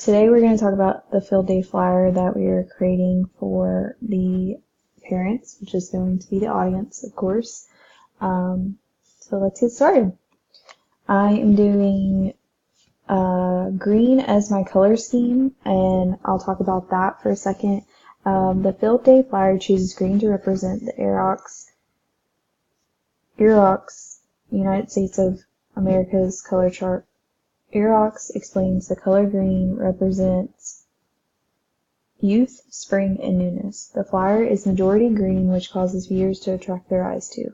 Today we're going to talk about the field day flyer that we are creating for the parents, which is going to be the audience, of course. So let's get started. I am doing green as my color scheme, and I'll talk about that for a second. The field day flyer chooses green to represent the IROC's United States of America's color chart. IROC's explains the color green represents youth, spring, and newness. The flyer is majority green, which causes viewers to attract their eyes to.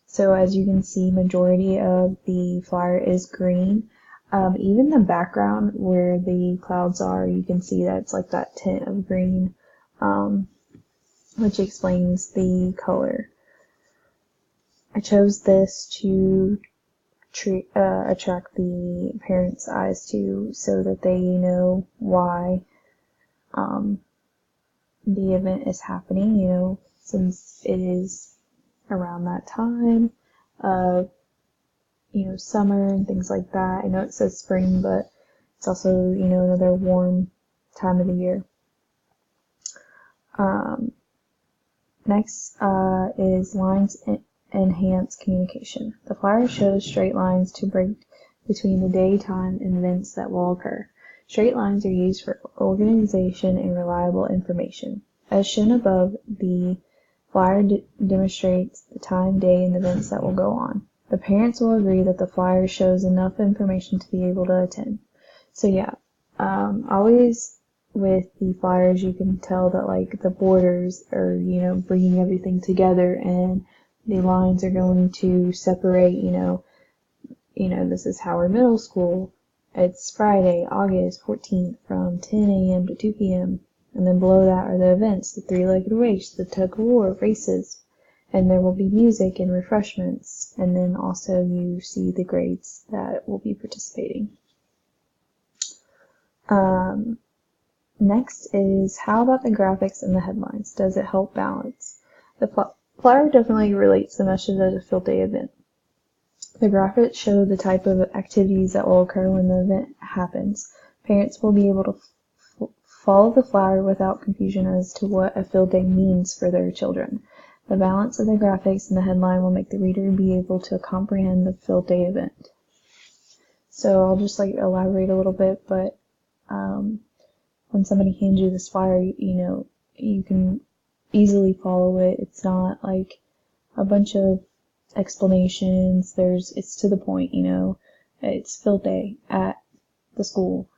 So as you can see, majority of the flyer is green. Even the background where the clouds are, you can see that it's like that tint of green, which explains the color. I chose this to attract the parents' eyes to, so that they know why the event is happening, since it is around that time of summer and things like that. I know it says spring, but it's also another warm time of the year. Next is lines enhance communication. The flyer shows straight lines to break between the daytime and events that will occur. Straight lines are used for organization and reliable information. As shown above, the flyer demonstrates the time, day, and events that will go on. The parents will agree that the flyer shows enough information to be able to attend. So yeah, always with the flyers you can tell that like the borders are bringing everything together, and the lines are going to separate, this is Howard Middle School. It's Friday, August 14th from 10 a.m. to 2 p.m. And then below that are the events, the three-legged race, the tug-of-war, races. And there will be music and refreshments. And then also you see the grades that will be participating. Next is, how about the graphics and the headlines? Does it help balance? The flyer definitely relates the message of the field day event. The graphics show the type of activities that will occur when the event happens. Parents will be able to follow the flyer without confusion as to what a field day means for their children. The balance of the graphics and the headline will make the reader be able to comprehend the field day event. So I'll just elaborate a little bit, but when somebody hands you this flyer, you can easily follow it. It's not like a bunch of explanations. It's to the point, it's field day at the school,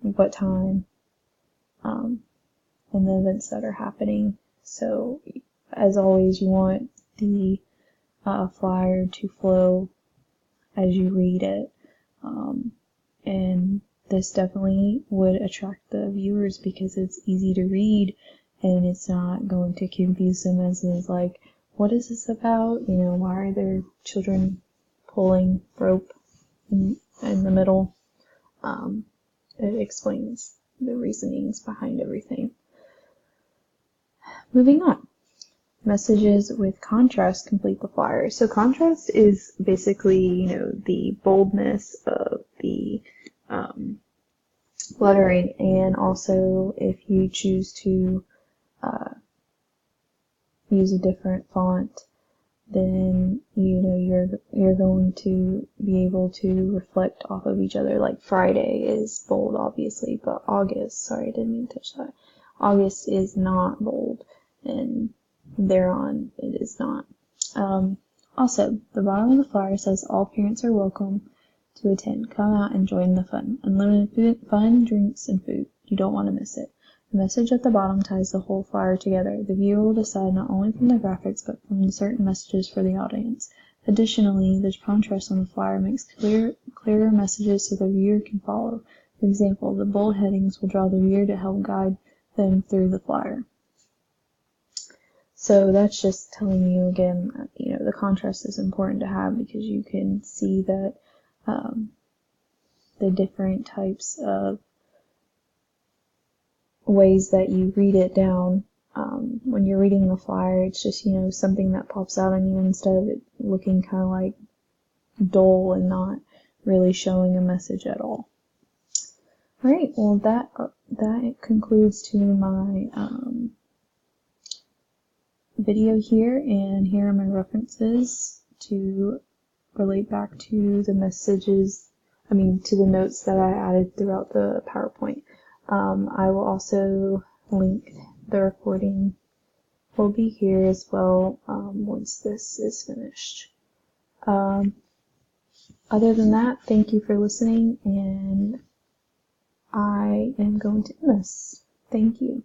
what time, and the events that are happening. So as always, you want the flyer to flow as you read it, and this definitely would attract the viewers because it's easy to read and it's not going to confuse them as is like, what is this about? Why are there children pulling rope in the middle? It explains the reasonings behind everything. Moving on. Messages with contrast complete the flyer. So contrast is basically, the boldness of the lettering, and also if you choose to use a different font, then you're going to be able to reflect off of each other. Like Friday is bold, obviously, but August, sorry, I didn't mean to touch that. August is not bold, and thereon it is not. Also, the bottom of the flyer says all parents are welcome to attend. Come out and join the fun. Unlimited fun, drinks, and food. You don't want to miss it. The message at the bottom ties the whole flyer together. The viewer will decide not only from the graphics, but from certain messages for the audience. Additionally, the contrast on the flyer makes clearer messages so the viewer can follow. For example, the bold headings will draw the viewer to help guide them through the flyer. So that's just telling you again, the contrast is important to have because you can see that the different types of ways that you read it down. When you're reading the flyer, it's just, something that pops out on you instead of it looking kind of like dull and not really showing a message at all. Alright, well that concludes to my video here, and here are my references to relate back to the messages, to the notes that I added throughout the PowerPoint. I will also link the recording will be here as well once this is finished. Other than that, thank you for listening, and I am going to end this. Thank you.